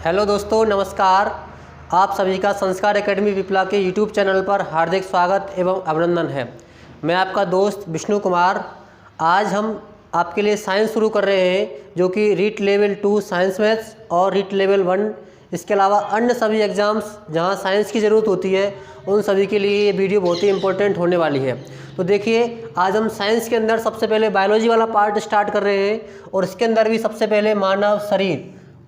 Hello दोस्तों, नमस्कार। आप सभी का संस्कार एकेडमी विप्ला के यूट्यूब चैनल पर हार्दिक स्वागत एवं अभिनंदन है। मैं आपका दोस्त विष्णु कुमार। आज हम आपके लिए साइंस शुरू कर रहे हैं, जो कि रीट लेवल 2 साइंस मैथ्स और रीट लेवल 1, इसके अलावा अन्य सभी एग्ज़ाम्स जहां साइंस की ज़रूरत होती है उन सभी के लिए ये वीडियो बहुत ही इंपॉर्टेंट होने वाली है। तो देखिए, आज हम साइंस के अंदर सबसे पहले बायोलॉजी वाला पार्ट स्टार्ट कर रहे हैं और इसके अंदर भी सबसे पहले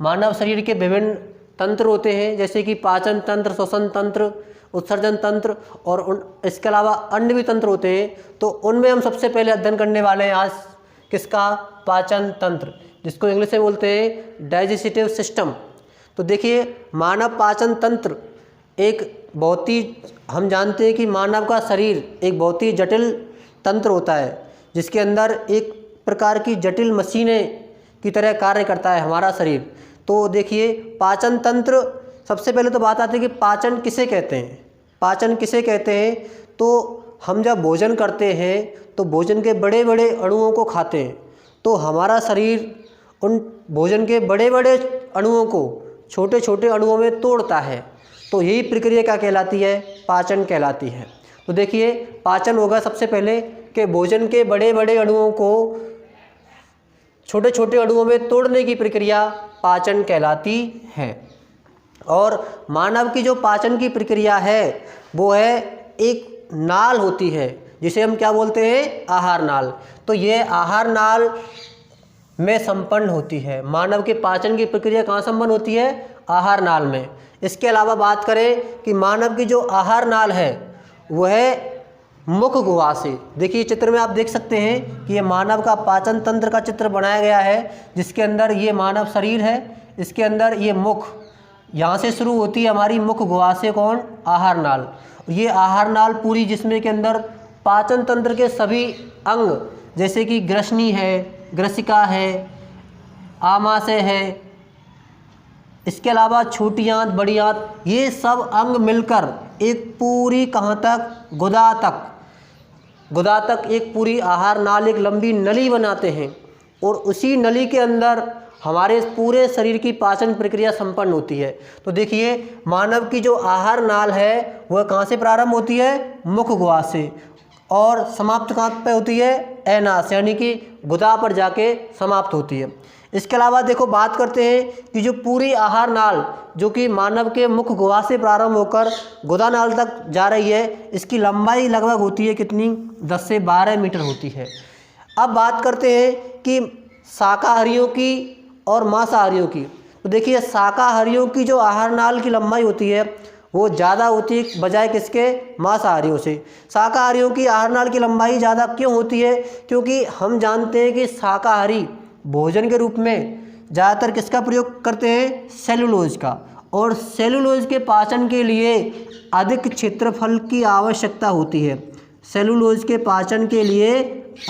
मानव शरीर के विभिन्न तंत्र होते हैं, जैसे कि पाचन तंत्र, श्वसन तंत्र, उत्सर्जन तंत्र और इसके अलावा अन्य भी तंत्र होते हैं। तो उनमें हम सबसे पहले अध्ययन करने वाले हैं आज किसका? पाचन तंत्र, जिसको इंग्लिश में बोलते हैं डाइजेस्टिव सिस्टम। तो देखिए, मानव पाचन तंत्र एक बहुत ही, हम जानते हैं कि मानव का शरीर एक बहुत ही जटिल तंत्र होता है, जिसके अंदर एक प्रकार की जटिल मशीनें की तरह कार्य करता है हमारा शरीर। तो देखिए, पाचन तंत्र, सबसे पहले तो बात आती है कि पाचन किसे कहते हैं। पाचन किसे कहते हैं? तो हम जब भोजन करते हैं तो भोजन के बड़े बड़े अणुओं को खाते हैं, तो हमारा शरीर उन भोजन के बड़े बड़े अणुओं को छोटे छोटे अणुओं में तोड़ता है। तो यही प्रक्रिया क्या कहलाती है? पाचन कहलाती है। तो देखिए, पाचन होगा सबसे पहले कि भोजन के बड़े बड़े अणुओं को छोटे छोटे अणुओं में तोड़ने की प्रक्रिया पाचन कहलाती है। और मानव की जो पाचन की प्रक्रिया है वो है एक नाल होती है, जिसे हम क्या बोलते हैं? आहार नाल। तो ये आहार नाल में संपन्न होती है। मानव के पाचन की प्रक्रिया कहाँ संपन्न होती है? आहार नाल में। इसके अलावा बात करें कि मानव की जो आहार नाल है वह है मुख गुहा से। देखिए, चित्र में आप देख सकते हैं कि ये मानव का पाचन तंत्र का चित्र बनाया गया है, जिसके अंदर ये मानव शरीर है, इसके अंदर ये मुख, यहाँ से शुरू होती है हमारी मुख गुहा से कौन? आहार नाल। ये आहार नाल पूरी जिस्म के अंदर पाचन तंत्र के सभी अंग, जैसे कि ग्रसनी है, ग्रसिका है, आमाशय है, इसके अलावा छोटी आंत, बड़ी आंत, ये सब अंग मिलकर एक पूरी कहाँ तक? गुदा तक एक पूरी आहार नाल, एक लंबी नली बनाते हैं और उसी नली के अंदर हमारे पूरे शरीर की पाचन प्रक्रिया संपन्न होती है। तो देखिए, मानव की जो आहार नाल है वह कहाँ से प्रारंभ होती है? मुख गुहा से, और समाप्त कहाँ पे होती है? एनास, यानी कि गुदा पर जाके समाप्त होती है। इसके अलावा देखो, बात करते हैं कि जो पूरी आहार नाल जो कि मानव के मुख गुहा से प्रारंभ होकर गुदा नाल तक जा रही है, इसकी लंबाई लगभग होती है कितनी? 10 से 12 मीटर होती है। अब बात करते हैं कि शाकाहारियों की और मांसाहारियों की। तो देखिए, शाकाहारियों की जो आहार नाल की लंबाई होती है वो ज़्यादा होती है बजाय किसके? मांसाहारियों से। शाकाहारियों की आहार नाल की लंबाई ज़्यादा क्यों होती है? क्योंकि हम जानते हैं कि शाकाहारी भोजन के रूप में ज़्यादातर किसका प्रयोग करते हैं? सेलुलोज का। और सेलुलोज के पाचन के लिए अधिक क्षेत्रफल की आवश्यकता होती है। सेलुलोज के पाचन के लिए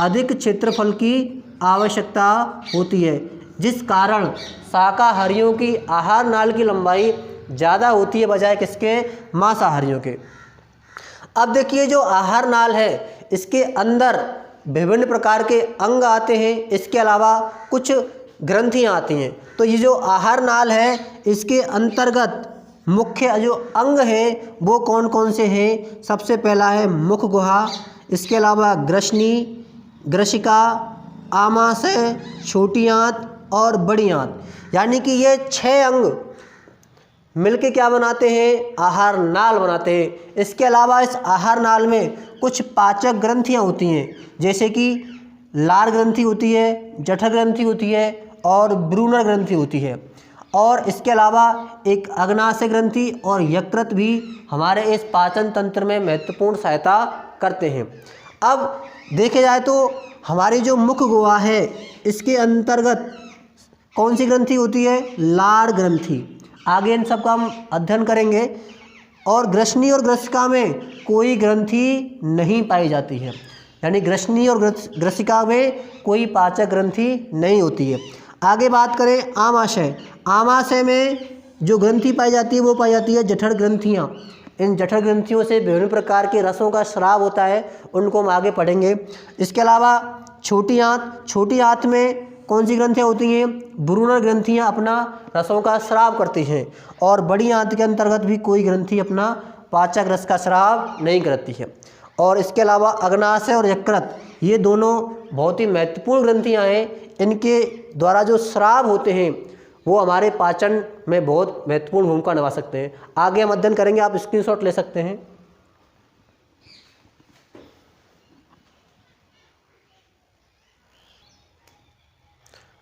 अधिक क्षेत्रफल की आवश्यकता होती है, जिस कारण शाकाहारियों की आहार नाल की लंबाई ज़्यादा होती है बजाय किसके? मांसाहारियों के। अब देखिए, जो आहार नाल है इसके अंदर विभिन्न प्रकार के अंग आते हैं, इसके अलावा कुछ ग्रंथियां आती हैं। तो ये जो आहार नाल है इसके अंतर्गत मुख्य जो अंग हैं वो कौन कौन से हैं? सबसे पहला है मुख गुहा, इसके अलावा ग्रसनी, ग्रसिका, आमाशय, छोटी आंत और बड़ी आंत, यानी कि ये 6 अंग मिलके क्या बनाते हैं? आहार नाल बनाते हैं। इसके अलावा इस आहार नाल में कुछ पाचक ग्रंथियां होती हैं, जैसे कि लार ग्रंथि होती है, जठर ग्रंथि होती है और ब्रूनर ग्रंथि होती है। और इसके अलावा एक अग्नाशय ग्रंथि और यकृत भी हमारे इस पाचन तंत्र में महत्वपूर्ण सहायता करते हैं। अब देखे जाए तो हमारी जो मुख गुहा है इसके अंतर्गत कौन सी ग्रंथि होती है? लार ग्रंथि। आगे इन सब का हम अध्ययन करेंगे। और ग्रसनी और ग्रसिका में कोई ग्रंथि नहीं पाई जाती है, यानी ग्रसनी और ग्रसिका में कोई पाचक ग्रंथि नहीं होती है। आगे बात करें आमाशय। आमाशय में जो ग्रंथि पाई जाती है वो पाई जाती है जठर ग्रंथियाँ। इन जठर ग्रंथियों से विभिन्न प्रकार के रसों का स्राव होता है, उनको हम आगे पढ़ेंगे। इसके अलावा छोटी आंत में कौन सी ग्रंथियाँ होती हैं? ब्रूनर ग्रंथियाँ अपना रसों का स्राव करती हैं, और बड़ी आंत के अंतर्गत भी कोई ग्रंथि अपना पाचक रस का स्राव नहीं करती है। और इसके अलावा अग्नाशय और यकृत, ये दोनों बहुत ही महत्वपूर्ण ग्रंथियाँ हैं। इनके द्वारा जो स्राव होते हैं वो हमारे पाचन में बहुत महत्वपूर्ण भूमिका निभा सकते हैं। आगे हम अध्ययन करेंगे, आप स्क्रीनशॉट ले सकते हैं।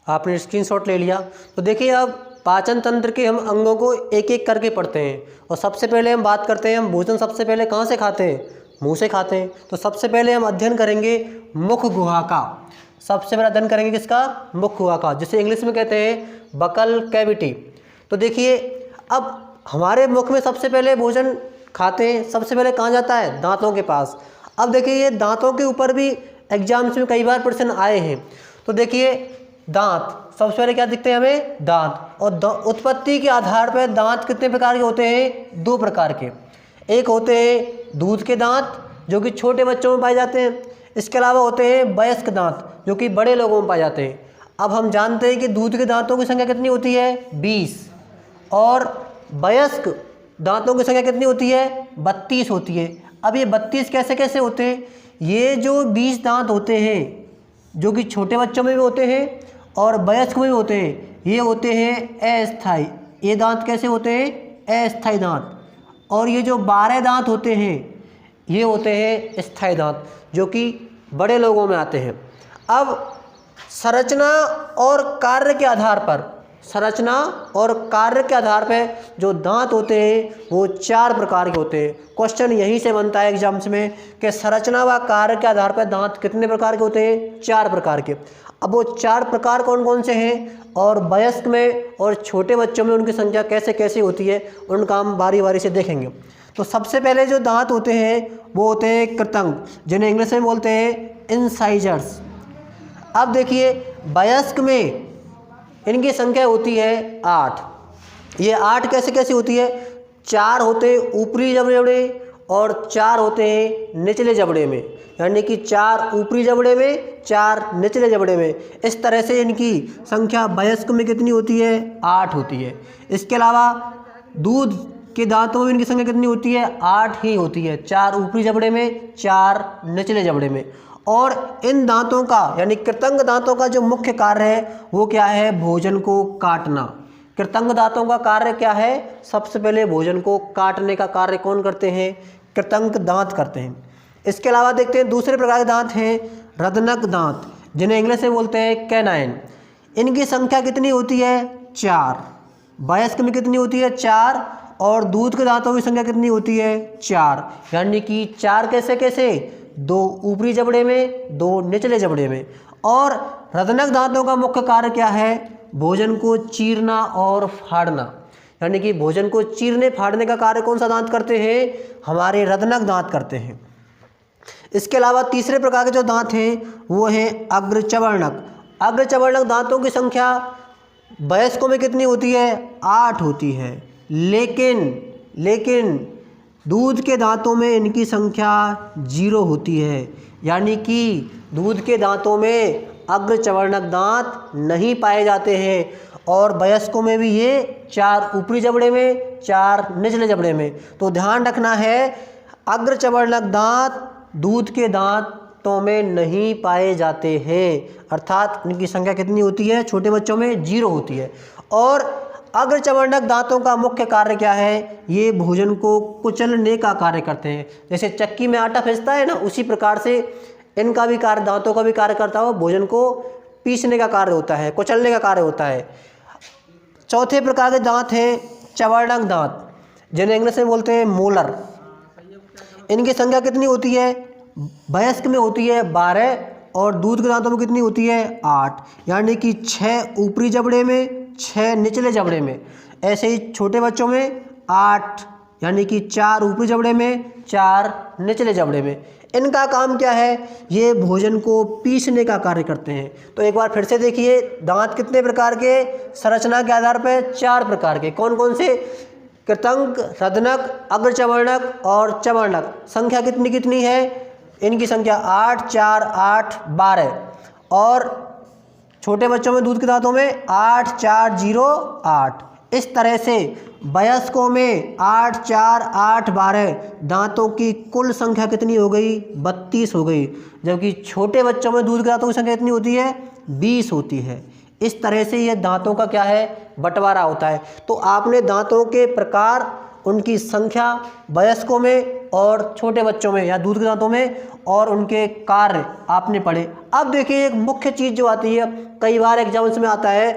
आपने स्क्रीनशॉट ले लिया तो देखिए, अब पाचन तंत्र के हम अंगों को एक एक करके पढ़ते हैं। और सबसे पहले हम बात करते हैं, हम भोजन सबसे पहले कहाँ से खाते हैं? मुंह से खाते हैं। तो सबसे पहले हम अध्ययन करेंगे मुख गुहा का। सबसे पहले अध्ययन करेंगे किसका? मुख गुहा का, जिसे इंग्लिश में कहते हैं बकल कैविटी। तो देखिए, अब हमारे मुख में सबसे पहले भोजन खाते हैं, सबसे पहले कहाँ जाता है? दांतों के पास। अब देखिए, ये दांतों के ऊपर भी एग्जाम्स में कई बार प्रश्न आए हैं। तो देखिए, दांत सबसे पहले क्या दिखते हैं हमें? दांत। और उत्पत्ति के आधार पर दांत कितने प्रकार के होते हैं? 2 प्रकार के। एक होते हैं दूध के दांत, जो कि छोटे बच्चों में पाए जाते हैं। इसके अलावा होते हैं वयस्क दांत, जो कि बड़े लोगों में पाए जाते हैं। अब हम जानते हैं कि दूध के दांतों की संख्या कितनी होती है? 20। और वयस्क दांतों की संख्या कितनी होती है? 32 होती है। अब ये 32 कैसे कैसे होते हैं? ये जो 20 दांत होते हैं, जो कि छोटे बच्चों में भी होते हैं और वयस्क में भी होते हैं, ये होते हैं अस्थायी। ये दांत कैसे होते हैं? अस्थायी दांत। और ये जो 12 दांत होते हैं, ये होते हैं स्थायी दांत, जो कि बड़े लोगों में आते हैं। अब संरचना और कार्य के आधार पर, संरचना और कार्य के आधार पर जो दांत होते हैं वो 4 प्रकार के होते हैं। क्वेश्चन यहीं से बनता है एग्जाम्स में कि संरचना व कार्य के आधार पर दांत कितने प्रकार के होते हैं? 4 प्रकार के। अब वो 4 प्रकार कौन कौन से हैं, और वयस्क में और छोटे बच्चों में उनकी संख्या कैसे कैसे होती है, उनका हम बारी बारी से देखेंगे। तो सबसे पहले जो दांत होते हैं वो होते हैं कृतंग, जिन्हें इंग्लिश में बोलते हैं इंसाइजर्स। अब देखिए, वयस्क में इनकी संख्या होती है 8। ये 8 कैसे कैसे होती है? 4 होते हैं ऊपरी जबड़े और 4 होते हैं निचले जबड़े में, यानी कि 4 ऊपरी जबड़े में, 4 निचले जबड़े में। इस तरह से इनकी संख्या वयस्क में कितनी होती है? 8 होती है। इसके अलावा दूध के दांतों में इनकी संख्या कितनी होती है? 8 ही होती है, 4 ऊपरी जबड़े में, 4 निचले जबड़े में। और इन दांतों का, यानी कृतंग दांतों का जो मुख्य कार्य है वो क्या है? भोजन को काटना। कृतंग दांतों का कार्य क्या है? सबसे पहले भोजन को काटने का कार्य कौन करते हैं? कृतंग दांत करते हैं। इसके अलावा देखते हैं दूसरे प्रकार के दांत हैं रदनक दांत, जिन्हें इंग्लिश में बोलते हैं कैनाइन। इनकी संख्या कितनी होती है? 4। वयस्क में कितनी होती है? 4। और दूध के दांतों की संख्या कितनी होती है? 4। यानी कि 4 कैसे कैसे? 2 ऊपरी जबड़े में, 2 निचले जबड़े में। और रदनक दांतों का मुख्य कार्य क्या है? भोजन को चीरना और फाड़ना। यानी कि भोजन को चीरने फाड़ने का कार्य कौन सा दांत करते हैं? हमारे रदनक दांत करते हैं। इसके अलावा तीसरे प्रकार के जो दांत हैं वो हैं अग्रचवर्णक। अग्रचवर्णक दांतों की संख्या वयस्कों में कितनी होती है? 8 होती है। लेकिन दूध के दांतों में इनकी संख्या 0 होती है। यानी कि दूध के दांतों में अग्रचवर्णक दांत नहीं पाए जाते हैं। और वयस्कों में भी ये 4 ऊपरी जबड़े में, 4 निचले जबड़े में। तो ध्यान रखना है, अग्रचवर्णक दांत दूध के दांतों में नहीं पाए जाते हैं, अर्थात इनकी संख्या कितनी होती है? छोटे बच्चों में 0 होती है। और अग्रचवर्णक दांतों का मुख्य कार्य क्या है? ये भोजन को कुचलने का कार्य करते हैं। जैसे चक्की में आटा पिसता है ना, उसी प्रकार से इनका भी कार्य, दांतों का भी कार्य करता हो, भोजन को पीसने का कार्य होता है, कुचलने का कार्य होता है। चौथे प्रकार के दांत हैं चवर्णक दांत, जिन्हें इंग्लिश में बोलते हैं मोलर। इनकी संख्या कितनी होती है? वयस्क में होती है 12 और दूध के दांतों में कितनी होती है? 8। यानी कि 6 ऊपरी जबड़े में, 6 निचले जबड़े में। ऐसे ही छोटे बच्चों में 8, यानी कि 4 ऊपरी जबड़े में, 4 निचले जबड़े में। इनका काम क्या है? ये भोजन को पीसने का कार्य करते हैं। तो एक बार फिर से देखिए, दांत कितने प्रकार के? संरचना के आधार पर 4 प्रकार के। कौन कौन से? कृतंक, रदनक, अग्रचवर्णक और चवर्णक। संख्या कितनी कितनी है? इनकी संख्या 8, 4, 8, 12। और छोटे बच्चों में दूध के दांतों में 8 4 0 8। इस तरह से वयस्कों में 8 4 8 12 दांतों की कुल संख्या कितनी हो गई? 32 हो गई। जबकि छोटे बच्चों में दूध के दांतों की संख्या कितनी होती है? 20 होती है। इस तरह से ये दांतों का क्या है? बंटवारा होता है। तो आपने दांतों के प्रकार, उनकी संख्या वयस्कों में और छोटे बच्चों में या दूध के दांतों में, और उनके कार्य आपने पढ़े। अब देखिए एक मुख्य चीज़ जो आती है, कई बार एग्जाम्स में आता है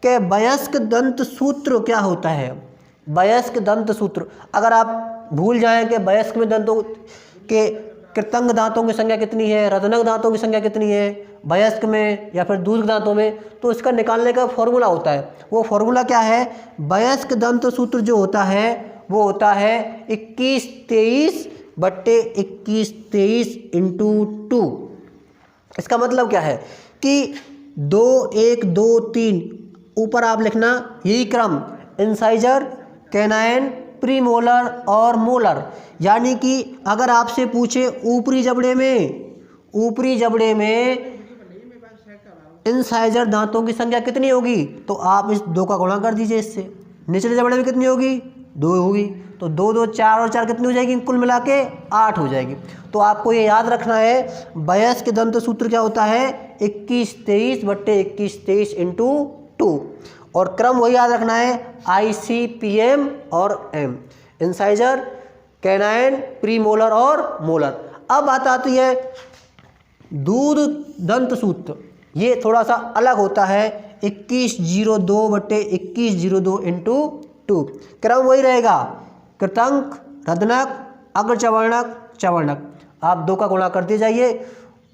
कि वयस्क दंत सूत्र क्या होता है। वयस्क दंत सूत्र, अगर आप भूल जाएं कि वयस्क में दंतों के कृतंग दांतों की संख्या कितनी है, रत्नक दांतों की संख्या कितनी है वयस्क में या फिर दूध के दांतों में, तो इसका निकालने का फॉर्मूला होता है। वो फॉर्मूला क्या है? वयस्क दंत सूत्र जो होता है वो होता है 21-23/21-23 इंटू 2। इसका मतलब क्या है कि 2 1 2 3 ऊपर आप लिखना यही क्रम, इंसाइजर, कैनाइन, प्रीमोलर और मोलर। यानी कि अगर आपसे पूछे ऊपरी जबड़े में इंसाइजर दांतों की संख्या कितनी होगी, तो आप इस 2 का गुणा कर दीजिए इससे। निचले जबड़े में कितनी होगी? 2 होगी। तो 2 2 4 और 4 कितनी हो जाएगी? कुल मिला के 8 हो जाएगी। तो आपको ये याद रखना है वयस्क दंत सूत्र क्या होता है? 21-23/21-23 इंटू 2। और क्रम वही याद रखना है, ICPM और M, इंसाइजर, कैनाइन, प्रीमोलर और मोलर। अब बात आती है दूध दंत सूत्र। ये थोड़ा सा अलग होता है, 2102/2102 इंटू 2। क्रम वही रहेगा, कृतंक, रत्नक, अग्रचवर्णक, चवर्णक। आप 2 का गुणा करते जाइए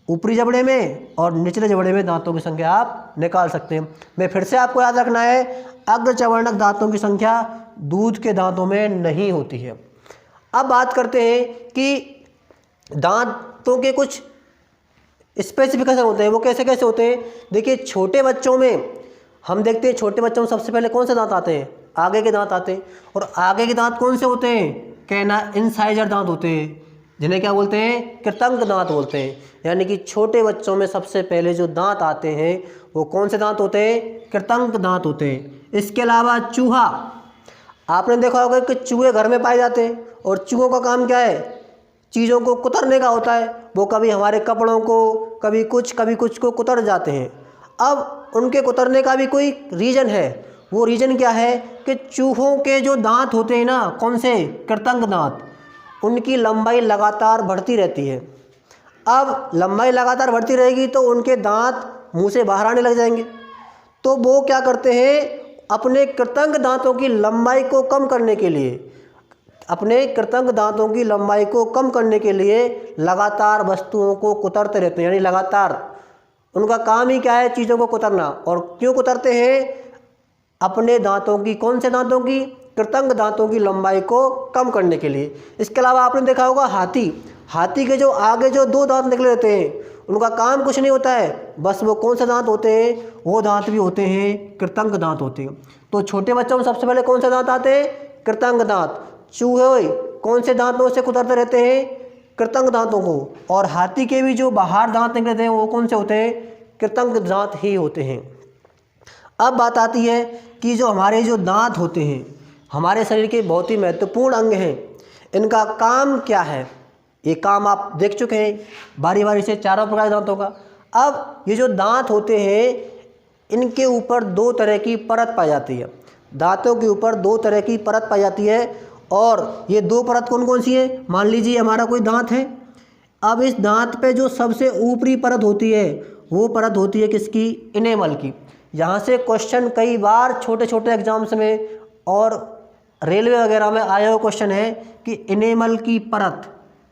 ऊपरी जबड़े में और निचले जबड़े में दांतों की संख्या आप निकाल सकते हैं। मैं फिर से आपको याद रखना है, अग्रचवर्णक दांतों की संख्या दूध के दांतों में नहीं होती है। अब बात करते हैं कि दांतों के कुछ स्पेसिफिकेशन होते हैं, वो कैसे कैसे होते हैं। देखिए छोटे बच्चों में हम देखते हैं, छोटे बच्चों में सबसे पहले कौन से दांत आते हैं? आगे के दांत आते हैं। और आगे के दांत कौन से होते हैं? इंसाइजर दांत होते हैं, जिन्हें क्या बोलते हैं? कृतंक दांत बोलते हैं। यानी कि छोटे बच्चों में सबसे पहले जो दांत आते हैं वो कौन से दांत होते हैं? कृतंक दांत होते हैं। इसके अलावा चूहा, आपने देखा होगा कि चूहे घर में पाए जाते हैं, और चूहों का काम क्या है? चीज़ों को कुतरने का होता है। वो कभी हमारे कपड़ों को, कभी कुछ को कुतर जाते हैं। अब उनके कुतरने का भी कोई रीज़न है। वो रीज़न क्या है कि चूहों के जो दांत होते हैं ना, कौन से? कृतंक दांत, उनकी लंबाई लगातार बढ़ती रहती है। अब लंबाई लगातार बढ़ती रहेगी तो उनके दांत मुंह से बाहर आने लग जाएंगे। तो वो क्या करते हैं? अपने कृतंक दांतों की लंबाई को कम करने के लिए, लगातार वस्तुओं को कुतरते रहते हैं। यानी लगातार उनका काम ही क्या है? चीज़ों को कुतरना। और क्यों कुतरते हैं? अपने दांतों की, कौन से दांतों की? कृतंक दांतों की लंबाई को कम करने के लिए। इसके अलावा आपने देखा होगा हाथी के जो आगे जो 2 दांत निकले रहते हैं, उनका काम कुछ नहीं होता है, बस वो कौन से दांत होते हैं? वो दांत भी होते हैं कृतंक दांत होते हैं। तो छोटे बच्चों में सबसे पहले कौन से दांत आते हैं? कृतंक दांत। चूहे कौन से दांतों से कुतरते रहते हैं? कृतंक दांतों को। और हाथी के भी जो बाहर दांत निकलते हैं वो कौन से होते हैं? कृतंक दांत ही होते हैं। अब बात आती है कि जो हमारे जो दांत होते हैं हमारे शरीर के बहुत ही महत्वपूर्ण अंग हैं, इनका काम क्या है? ये काम आप देख चुके हैं बारी बारी से, चारों प्रकार के दांतों का। अब ये जो दांत होते हैं इनके ऊपर 2 तरह की परत पाई जाती है। दांतों के ऊपर 2 तरह की परत पाई जाती है। और ये 2 परत कौन कौन सी है? मान लीजिए हमारा कोई दांत है। अब इस दांत पे जो सबसे ऊपरी परत होती है वो परत होती है किसकी? इनेमल की। यहाँ से क्वेश्चन कई बार छोटे छोटे एग्जाम्स में और रेलवे वगैरह में आया हुआ क्वेश्चन है कि इनेमल की परत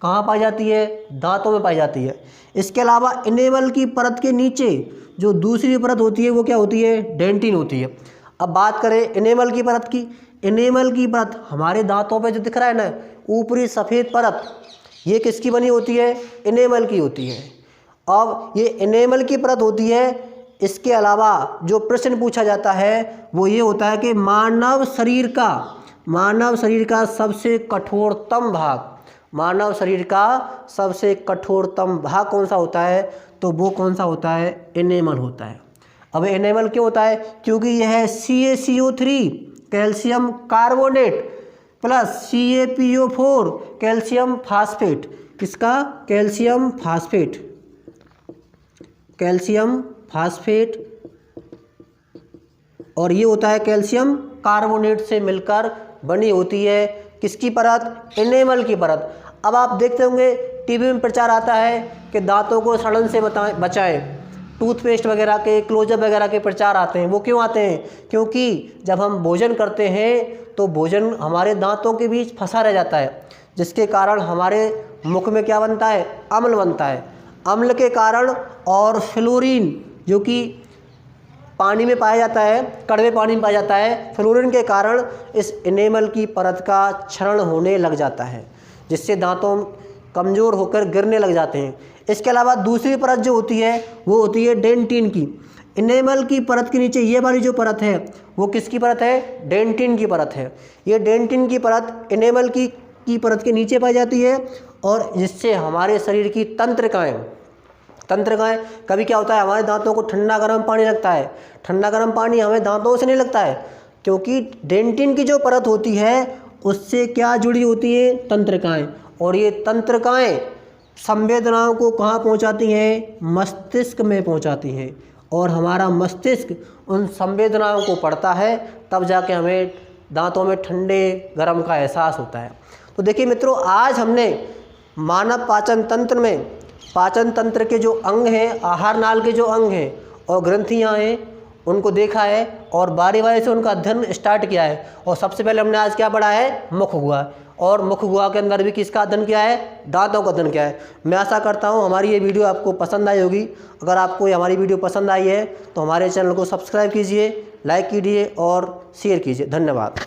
कहाँ पाई जाती है? दांतों में पाई जाती है। इसके अलावा इनेमल की परत के नीचे जो दूसरी परत होती है वो क्या होती है? डेंटिन होती है। अब बात करें इनेमल की परत की। इनेमल की परत हमारे दांतों पे जो दिख रहा है ना, ऊपरी सफ़ेद परत, ये किसकी बनी होती है? इनेमल की होती है। अब ये इनेमल की परत होती है। इसके अलावा जो प्रश्न पूछा जाता है वो ये होता है कि मानव शरीर का सबसे कठोरतम भाग कौन सा होता है? तो वो कौन सा होता है? इनेमल होता है। अब एनेमल क्यों होता है? क्योंकि यह है CaCO3 calcium carbonate plus CaPO4 calcium phosphate. किसका? Calcium phosphate. कैल्शियम फास्फेट, और ये होता है कैल्शियम कार्बोनेट से मिलकर बनी होती है किसकी परत? एनेमल की परत। अब आप देखते होंगे टीवी में प्रचार आता है कि दांतों को सड़न से बचाएं, टूथपेस्ट वगैरह के, क्लोजअप वगैरह के प्रचार आते हैं। वो क्यों आते हैं? क्योंकि जब हम भोजन करते हैं तो भोजन हमारे दांतों के बीच फंसा रह जाता है, जिसके कारण हमारे मुख में क्या बनता है? अम्ल बनता है। अम्ल के कारण और फ्लोरीन जो कि पानी में पाया जाता है, कड़वे पानी में पाया जाता है, फ्लोरीन के कारण इस एनेमल की परत का क्षरण होने लग जाता है, जिससे दांतों कमज़ोर होकर गिरने लग जाते हैं। इसके अलावा दूसरी परत जो होती है वो होती है डेंटिन की। एनेमल की परत के नीचे ये वाली जो परत है वो किसकी परत है? डेंटिन की परत है। ये डेंटिन की परत एनेमल की परत के नीचे पाई जाती है, और जिससे हमारे शरीर की तंत्रिकाएँ कभी क्या होता है, हमारे दांतों को ठंडा गर्म पानी लगता है। ठंडा गर्म पानी हमें दांतों से नहीं लगता है, क्योंकि डेंटिन की जो परत होती है उससे क्या जुड़ी होती है? तंत्रिकाएँ। और ये तंत्रिकाएँ संवेदनाओं को कहाँ पहुँचाती हैं? मस्तिष्क में पहुँचाती हैं, और हमारा मस्तिष्क उन संवेदनाओं को पढ़ता है, तब जाके हमें दांतों में ठंडे गर्म का एहसास होता है। तो देखिए मित्रों, आज हमने मानव पाचन तंत्र में पाचन तंत्र के जो अंग हैं, आहार नाल के जो अंग हैं और ग्रंथियाँ हैं, उनको देखा है और बारी बारी से उनका अध्ययन स्टार्ट किया है। और सबसे पहले हमने आज क्या पढ़ा है? मुख गुहा, और मुख गुहा के अंदर भी किसका अध्ययन किया है? दांतों का अध्ययन किया है। मैं आशा करता हूँ हमारी ये वीडियो आपको पसंद आई होगी। अगर आपको हमारी वीडियो पसंद आई है तो हमारे चैनल को सब्सक्राइब कीजिए, लाइक कीजिए और शेयर कीजिए। धन्यवाद।